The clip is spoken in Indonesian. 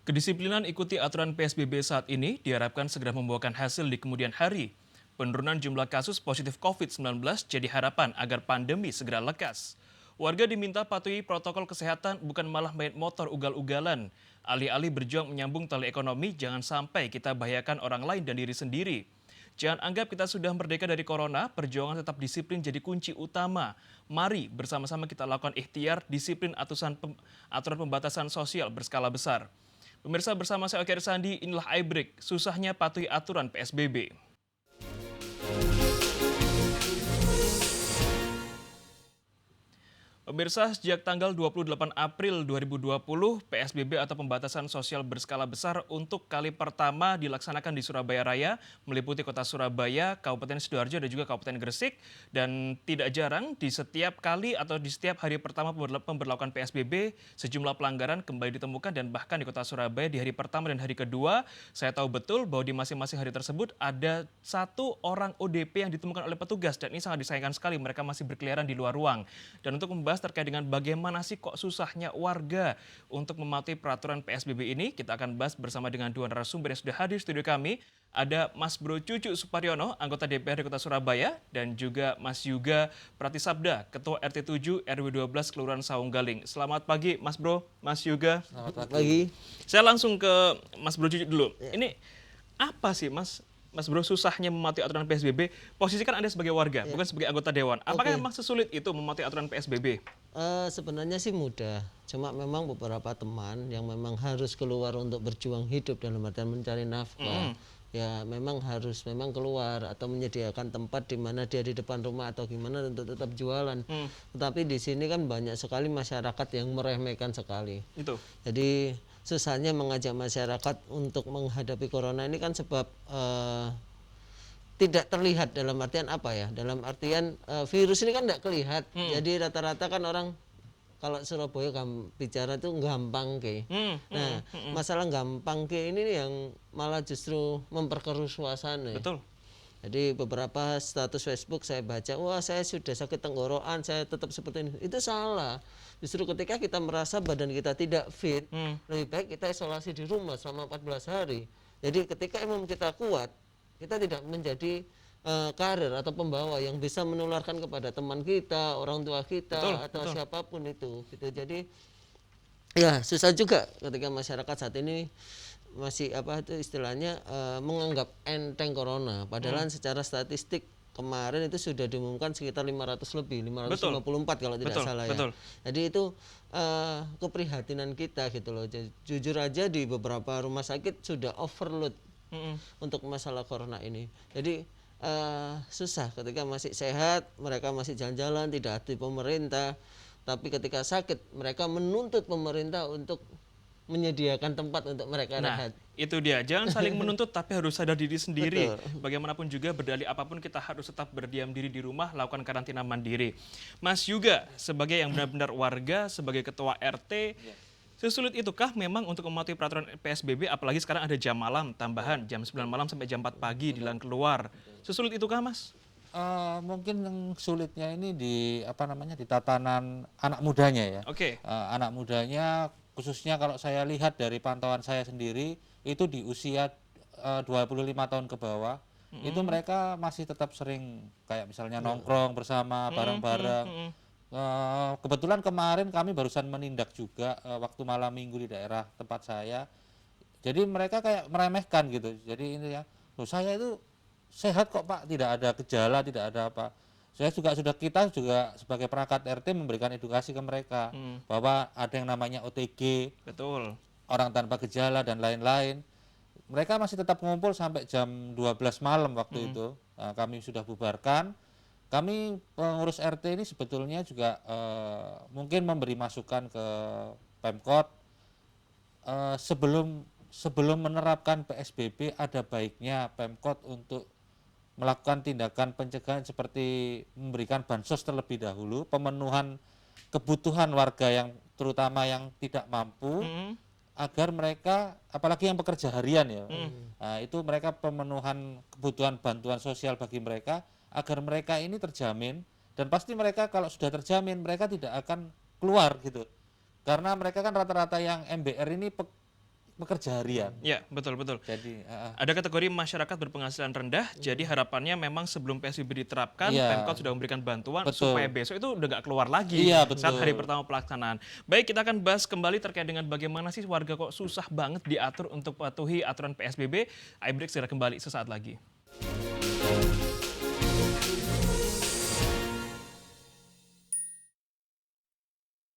Kedisiplinan ikuti aturan PSBB saat ini diharapkan segera membuahkan hasil di kemudian hari. Penurunan jumlah kasus positif COVID-19 jadi harapan agar pandemi segera lekas. Warga diminta patuhi protokol kesehatan bukan malah main motor ugal-ugalan. Alih-alih berjuang menyambung tali ekonomi, jangan sampai kita bahayakan orang lain dan diri sendiri. Jangan anggap kita sudah merdeka dari corona, perjuangan tetap disiplin jadi kunci utama. Mari bersama-sama kita lakukan ikhtiar disiplin aturan pembatasan sosial berskala besar. Pemirsa, bersama saya Oke Sandi, inilah iBreak, susahnya patuhi aturan PSBB. Pemirsa, sejak tanggal 28 April 2020, PSBB atau pembatasan sosial berskala besar untuk kali pertama dilaksanakan di Surabaya Raya, meliputi kota Surabaya, Kabupaten Sidoarjo, dan juga Kabupaten Gresik. Dan tidak jarang, di setiap kali atau di setiap hari pertama pemberlakuan PSBB, sejumlah pelanggaran kembali ditemukan dan bahkan di kota Surabaya di hari pertama dan hari kedua, saya tahu betul bahwa di masing-masing hari tersebut ada satu orang ODP yang ditemukan oleh petugas dan ini sangat disayangkan sekali, mereka masih berkeliaran di luar ruang. Dan untuk membahas terkait dengan bagaimana sih kok susahnya warga untuk mematuhi peraturan PSBB ini, kita akan bahas bersama dengan dua narasumber yang sudah hadir di studio kami. Ada Mas Bro Cucu Suparyono, anggota DPRD Kota Surabaya, dan juga Mas Yuga Pratisabda, Ketua RT 7 RW 12 Kelurahan Saunggaling. Selamat pagi Mas Bro, Mas Yuga. Selamat pagi. Saya langsung ke Mas Bro Cucu dulu. Ini apa sih Mas Bro susahnya mematuhi aturan PSBB? Posisi kan Anda sebagai warga, bukan sebagai anggota dewan. Apakah memang sesulit itu mematuhi aturan PSBB? Sebenarnya sih mudah, cuma memang beberapa teman yang memang harus keluar untuk berjuang hidup dalam artian mencari nafkah. Ya memang harus keluar atau menyediakan tempat di mana dia di depan rumah atau gimana untuk tetap jualan. Tetapi di sini kan banyak sekali masyarakat yang meremehkan sekali. Itu. Jadi susahnya mengajak masyarakat untuk menghadapi corona ini kan sebab tidak terlihat, dalam artian apa ya? Dalam artian virus ini kan tidak terlihat. Jadi rata-rata kan orang kalau Surabaya bicara tuh gampang ke. Nah, masalah gampang ke ini yang malah justru memperkeruh suasana. Betul. Jadi beberapa status Facebook saya baca, wah saya sudah sakit tenggorokan, saya tetap seperti ini. Itu salah. Justru ketika kita merasa badan kita tidak fit, lebih baik kita isolasi di rumah selama 14 hari. Jadi ketika imun kita kuat, kita tidak menjadi karir atau pembawa yang bisa menularkan kepada teman kita, orang tua kita, betul. Siapapun itu. Gitu. Jadi ya susah juga ketika masyarakat saat ini masih istilahnya menganggap enteng corona. Padahal secara statistik kemarin itu sudah diumumkan sekitar 500 lebih, 554 kalau tidak salah ya. Betul. Jadi itu keprihatinan kita gitu loh. Jujur aja di beberapa rumah sakit sudah overload untuk masalah corona ini. Jadi susah ketika masih sehat, mereka masih jalan-jalan, tidak hati pemerintah. Tapi ketika sakit, mereka menuntut pemerintah untuk menyediakan tempat untuk mereka rehat. Itu dia, jangan saling menuntut tapi harus sadar diri sendiri. Bagaimanapun juga berdalih apapun kita harus tetap berdiam diri di rumah, lakukan karantina mandiri. Mas Yuga, sebagai yang benar-benar warga, sebagai ketua RT, sesulit itukah memang untuk mematuhi peraturan PSBB, apalagi sekarang ada jam malam tambahan, jam 9 malam sampai jam 4 pagi dilarang keluar. Sesulit itukah Mas? Mungkin yang sulitnya ini di tatanan anak mudanya ya. Anak mudanya khususnya kalau saya lihat dari pantauan saya sendiri itu di usia 25 tahun ke bawah itu mereka masih tetap sering kayak misalnya nongkrong bersama bareng-bareng. Kebetulan kemarin kami barusan menindak juga waktu malam minggu di daerah tempat saya. Jadi mereka kayak meremehkan gitu. Jadi ini ya, loh saya itu sehat kok Pak, tidak ada gejala, tidak ada apa. Kita juga sebagai perangkat RT memberikan edukasi ke mereka bahwa ada yang namanya OTG, betul, orang tanpa gejala dan lain-lain. Mereka masih tetap ngumpul sampai jam 12 malam waktu itu. Kami sudah bubarkan. Kami pengurus RT ini sebetulnya juga mungkin memberi masukan ke Pemkot sebelum menerapkan PSBB ada baiknya Pemkot untuk melakukan tindakan pencegahan seperti memberikan bansos terlebih dahulu, pemenuhan kebutuhan warga yang terutama yang tidak mampu, agar mereka, apalagi yang pekerja harian ya, itu mereka pemenuhan kebutuhan bantuan sosial bagi mereka, agar mereka ini terjamin, dan pasti mereka kalau sudah terjamin mereka tidak akan keluar gitu, karena mereka kan rata-rata yang MBR ini pekerja harian. Ya, betul. Jadi Ada kategori masyarakat berpenghasilan rendah, jadi harapannya memang sebelum PSBB diterapkan, Iya. Pemkot sudah memberikan bantuan Betul. supaya besok itu udah nggak keluar lagi Iya, saat betul. hari pertama pelaksanaan. Baik, kita akan bahas kembali terkait dengan bagaimana sih warga kok susah banget diatur untuk patuhi aturan PSBB. iBreak segera kembali sesaat lagi.